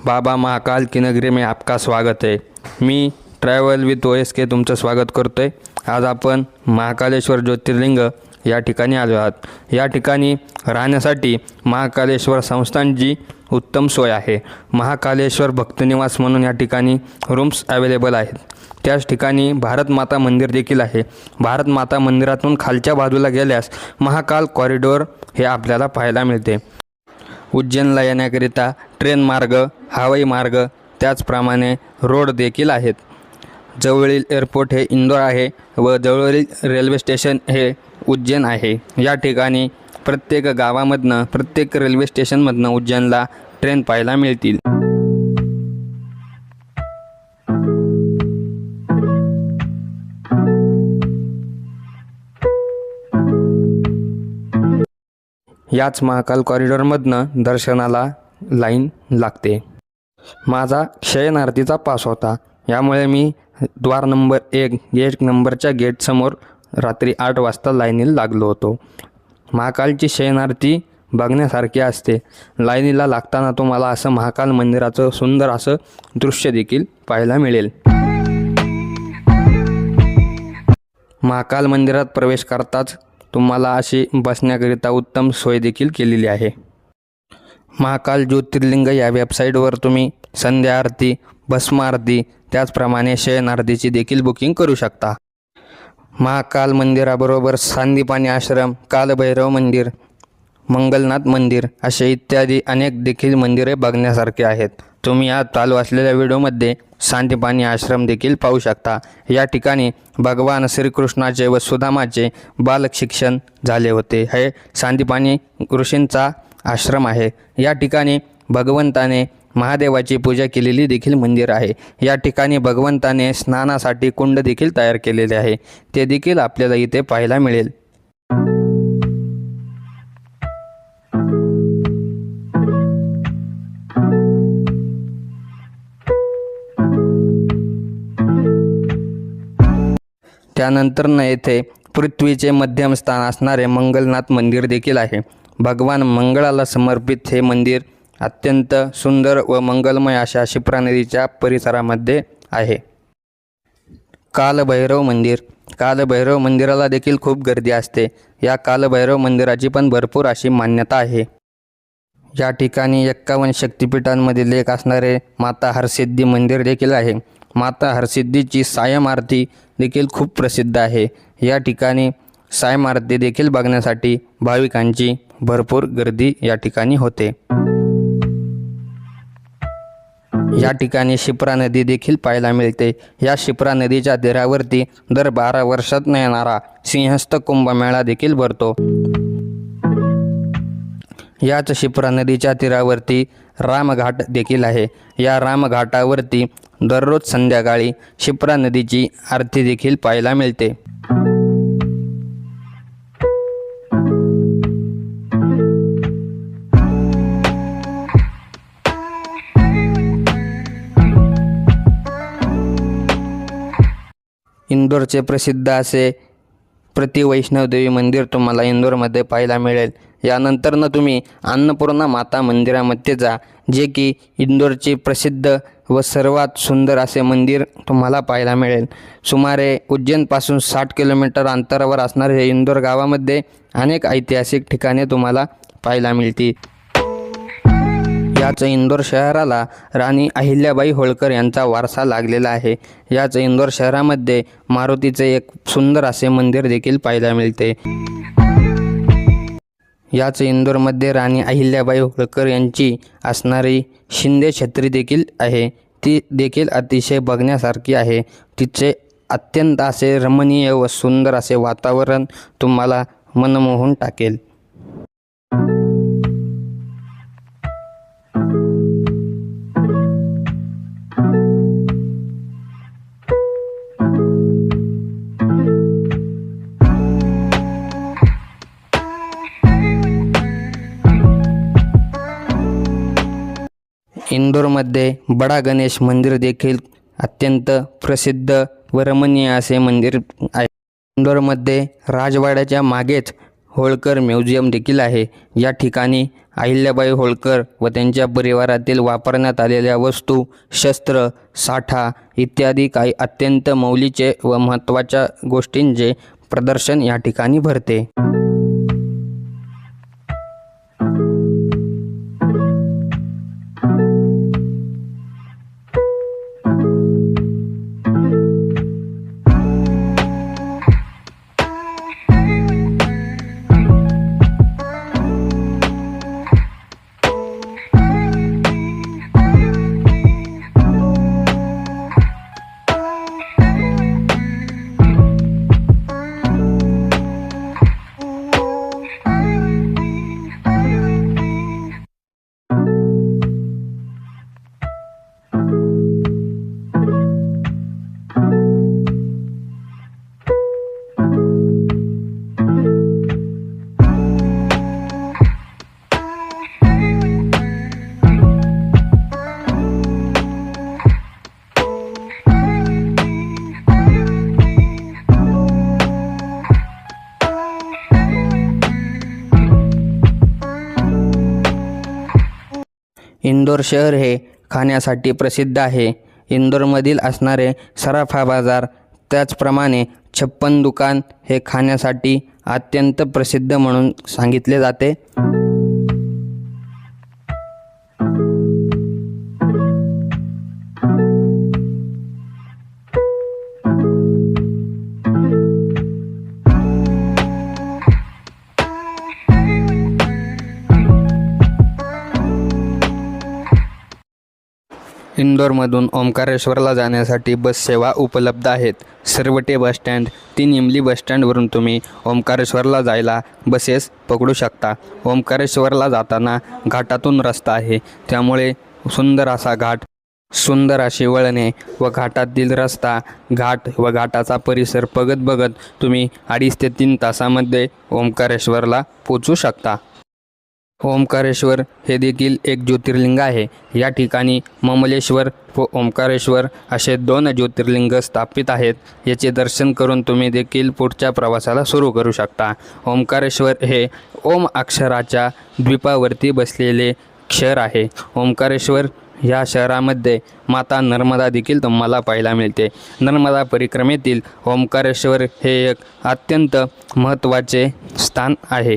बाबा महाकाल की नगरी में आपका स्वागत है। मी ट्रॅव्हल विथ OSK तुमचं स्वागत करतो आहे। आज आपण महाकालेश्वर ज्योतिर्लिंग या ठिकाणी आलो आहात। या ठिकाणी राहण्यासाठी महाकालेश्वर संस्थानची उत्तम सोय आहे। महाकालेश्वर भक्तनिवास म्हणून या ठिकाणी रूम्स अवेलेबल आहेत। त्याच ठिकाणी भारत माता मंदिर देखील आहे। भारत माता मंदिरातून खालच्या बाजूला गेल्यास महाकाल कॉरिडॉर हे आपल्याला पाहायला मिळते। उज्जैनला येण्याकरिता ट्रेन मार्ग, हवाई मार्ग, त्याचप्रमाणे रोड देखील आहेत। जवळील एअरपोर्ट हे इंदोर आहे व जवळील रेल्वे स्टेशन हे उज्जैन आहे। या ठिकाणी प्रत्येक गावामधनं, प्रत्येक रेल्वे स्टेशनमधनं उज्जैनला ट्रेन पाहायला मिळतील। याच महाकाल कॉरिडॉरमधनं दर्शनाला लाईन लागते। माझा शयनार्थीचा पास होता, यामुळे मी द्वार नंबर 1 गेट नंबरच्या गेटसमोर रात्री 8 वाजता लाईनीला लागलो होतो। महाकालची शयनार्थी बघण्यासारखी असते। लाईनीला लागताना तुम्हाला असं महाकाल मंदिराचं सुंदर असं दृश्य देखील पाहायला मिळेल। महाकाल मंदिरात प्रवेश करताच तुम्हाला अशी बसण्याकरिता उत्तम सोय देखील केलेली आहे। महाकाल ज्योतिर्लिंग या वेबसाईटवर तुम्ही संध्या आरती, भस्म आरती, त्याचप्रमाणे शयन आरतीची देखील बुकिंग करू शकता। महाकाल मंदिराबरोबर सांदीपानी आश्रम, कालभैरव मंदिर, मंगलनाथ मंदिर असे इत्यादी अनेक देखील मंदिरे बघण्यासारखे आहेत। तुम्ही आज चालू असलेल्या व्हिडिओमध्ये सांदीपानी आश्रम देखील पाहू शकता। या ठिकाणी भगवान श्रीकृष्णाचे व सुदामाचे बालक शिक्षण झाले होते। हे सांदीपानी ऋषींचा आश्रम आहे। या ठिकाणी भगवंताने महादेवाची पूजा केलेली देखील मंदिर आहे। या ठिकाणी भगवंताने स्नानासाठी कुंड देखील तयार केलेले आहे, ते देखील आपल्याला इथे पाहायला मिळेल। त्यानंतर येथे पृथ्वीचे मध्यम स्थान असणारे मंगलनाथ मंदिर देखील आहे। भगवान मंगळाला समर्पित हे मंदिर अत्यंत सुंदर व मंगलमय अशा शिप्रा नदीच्या परिसरामध्ये आहे। कालभैरव मंदिर, कालभैरव मंदिराला देखील खूप गर्दी असते। या कालभैरव मंदिराची पण भरपूर अशी मान्यता आहे। या ठिकाणी 51 शक्तिपीठांमधील एक असणारे माता हरसिद्धी मंदिर देखील आहे। माता हरसिद्धीची सायम आरती देखील खूप प्रसिद्ध आहे। या ठिकाणी सायम आरती देखील बघण्यासाठी भाविकांची भरपूर गर्दी या ठिकाणी होते। या ठिकाणी शिप्रा नदी देखील पाहायला मिळते। या शिप्रा नदीच्या तीरावरती दर 12 वर्षात येणारा सिंहस्थ कुंभमेळा देखील भरतो। याच शिप्रा नदीच्या तीरावरती रामघाट देखील आहे। या रामघाटावरती दररोज संध्याकाळी शिप्रा नदीची आरती देखील पाहायला मिळते। इंदोरचे प्रसिद्ध असे प्रतिवैष्णवदेवी मंदिर तुम्हाला इंदोरमध्ये पाहायला मिळेल। यानंतर तुम्ही अन्नपूर्णा माता मंदिरामध्ये जा, जे की इंदोरचे प्रसिद्ध व सर्वात सुंदर असे मंदिर तुम्हाला पाहायला मिळेल। सुमारे उज्जैनपासून 60 किलोमीटर अंतरावर असणारे हे इंदोर गावामध्ये अनेक ऐतिहासिक ठिकाणे तुम्हाला पाहायला मिळतील। याच इंदोर शहराला राणी अहिल्याबाई होळकर यांचा वारसा लागलेला आहे। याच इंदोर शहरामध्ये मारुतीचे एक सुंदर असे मंदिर देखील पाहायला मिळते। याच इंदोरमध्ये राणी अहिल्याबाई होळकर यांची असणारी शिंदे छत्री देखील आहे। ती देखील अतिशय बघण्यासारखी आहे। तिचे अत्यंत असे रमणीय व सुंदर असे वातावरण तुम्हाला मनमोहून टाकेल। इंदोरमध्ये बडा गणेश मंदिर देखील अत्यंत प्रसिद्ध व रमणीय असे मंदिर आहे। इंदोरमध्ये राजवाड्याच्या मागेच होळकर म्युझियम देखील आहे। या ठिकाणी अहिल्याबाई होळकर व त्यांच्या परिवारातील वापरण्यात आलेल्या वस्तू, शस्त्र, साठा इत्यादी काही अत्यंत मौलीचे व महत्त्वाच्या गोष्टींचे प्रदर्शन या ठिकाणी भरते। इंदोर शहर हे खाण्यासाठी प्रसिद्ध आहे। इंदोरमधील असणारे सराफा बाजार, त्याचप्रमाणे 56 दुकान हे खाण्यासाठी अत्यंत प्रसिद्ध म्हणून सांगितले जाते। इंदोरमधून ओंकारेश्वरला जाण्यासाठी बस सेवा उपलब्ध आहेत। सरवटे बसस्टँड, 3 इमली बसस्टँडवरून तुम्ही ओंकारेश्वरला जायला बसेस पकडू शकता। ओंकारेश्वरला जाताना घाटातून रस्ता आहे, त्यामुळे सुंदर असा घाट, सुंदर अशी वळणे व घाटातील रस्ता, घाट व घाटाचा परिसर बघत तुम्ही 2.5 ते 3 तासामध्ये ओंकारेश्वरला पोचू शकता। ओंकारेश्वर हे देखील एक ज्योतिर्लिंग आहे। या ठिकाणी ममलेश्वर व ओंकारेश्वर असे 2 ज्योतिर्लिंग स्थापित आहेत। याचे दर्शन करून तुम्ही देखील पुढच्या प्रवासाला सुरू करू शकता। ओंकारेश्वर हे ओम अक्षराच्या द्वीपावरती बसलेले शहर आहे। ओंकारेश्वर या शहरामध्ये माता नर्मदा देखील तुम्हाला पाहायला मिळते। नर्मदा परिक्रमेतील ओंकारेश्वर हे एक अत्यंत महत्त्वाचे स्थान आहे।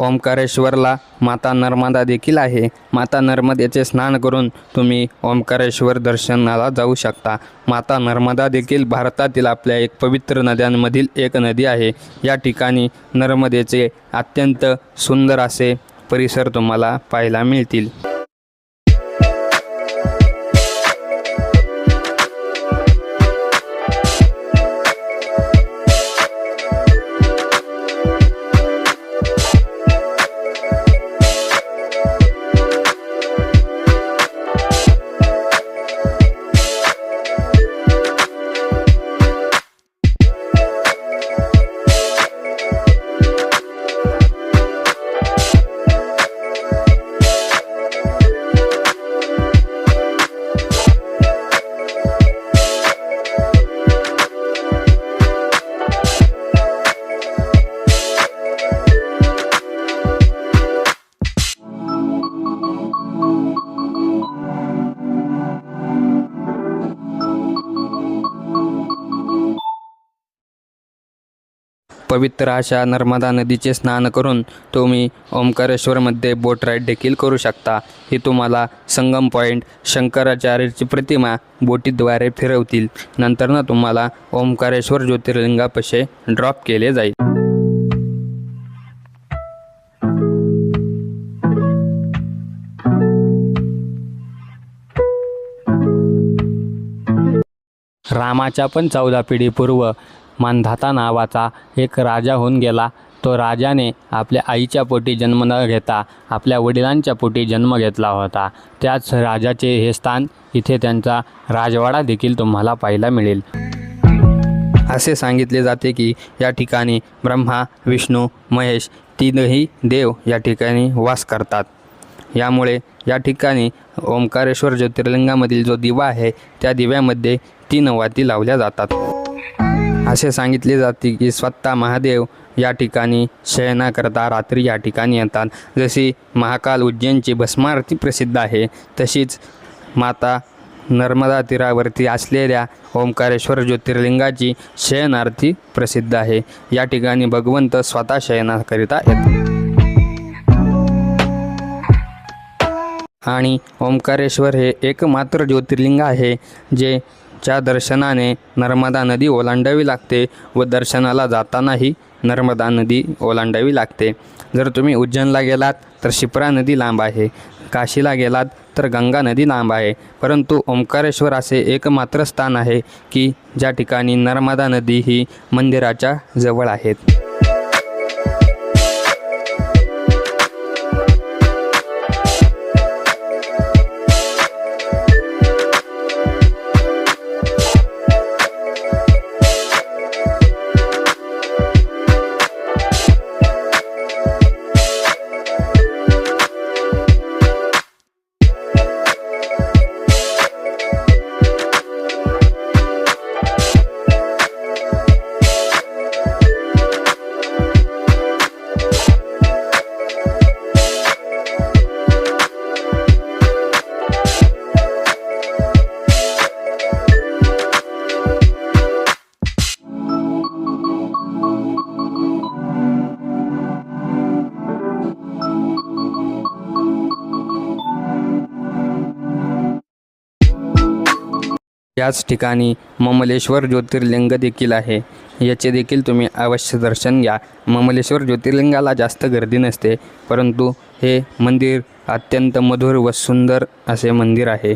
ओंकारेश्वरला माता नर्मदा देखील आहे। माता नर्मदेचे स्नान करून तुम्ही ओंकारेश्वर दर्शनाला जाऊ शकता। माता नर्मदा देखील भारतातील आपल्या एक पवित्र नद्यांमधील एक नदी आहे। या ठिकाणी नर्मदेचे अत्यंत सुंदर असे परिसर तुम्हाला पाहायला मिळतील। पवित्र अशा नर्मदा नदीचे स्नान करून तुम्ही ओंकारेश्वरमध्ये बोट राईड देखील करू शकता. हे तुम्हाला संगम पॉईंट, शंकराचार्याची प्रतिमा बोटीद्वारे फिरवतील. नंतर तुम्हाला ओंकारेश्वर ज्योतिर्लिंगापाशी ड्रॉप केले जाईल. रामाच्या पण 14 पिढी पूर्व मांधाता नावाचा एक राजा होऊन गेला. तो राजाने आपल्या आईच्या पोटी जन्म न घेता आपल्या वडिलांच्या पोटी जन्म घेतला होता. त्याच राजाचे हे स्थान, इथे त्यांचा राजवाडा देखील तुम्हाला पाहायला मिळेल. असे सांगितले जाते की या ठिकाणी ब्रह्मा, विष्णू, महेश तीनही देव या ठिकाणी वास करतात. यामुळे या ठिकाणी ओंकारेश्वर ज्योतिर्लिंगामधील जो दिवा आहे त्या दिव्यामध्ये 3 वाती लावल्या जातात. असे सांगितले जाते की स्वतः महादेव या ठिकाणी शयनाकरता रात्री या ठिकाणी येतात. जशी महाकाल उज्जैनची भस्मारती प्रसिद्ध आहे, तशीच माता नर्मदा तीरावरती असलेल्या ओंकारेश्वर ज्योतिर्लिंगाची शयनारती प्रसिद्ध आहे. या ठिकाणी भगवंत स्वतः शयनाकरिता येतात. आणि ओंकारेश्वर हे एकमात्र ज्योतिर्लिंग आहे ज्या दर्शनाने नर्मदा नदी ओलांडावी लागते व दर्शनाला जातानाही नर्मदा नदी ओलांडावी लागते. जर तुम्ही उज्जैनला गेलात तर शिप्रा नदी लांब आहे, काशीला गेलात तर गंगा नदी लांब आहे, परंतु ओंकारेश्वर असे एकमात्र स्थान आहे की ज्या ठिकाणी नर्मदा नदी ही मंदिराच्या जवळ आहेत. याच ठिकाणी ममलेश्वर ज्योतिर्लिंग देखील आहे. याचे देखील तुम्ही अवश्य दर्शन घ्या. ममलेश्वर ज्योतिर्लिंगाला जास्त गर्दी नसते, परंतु हे मंदिर अत्यंत मधुर व सुंदर असे मंदिर आहे.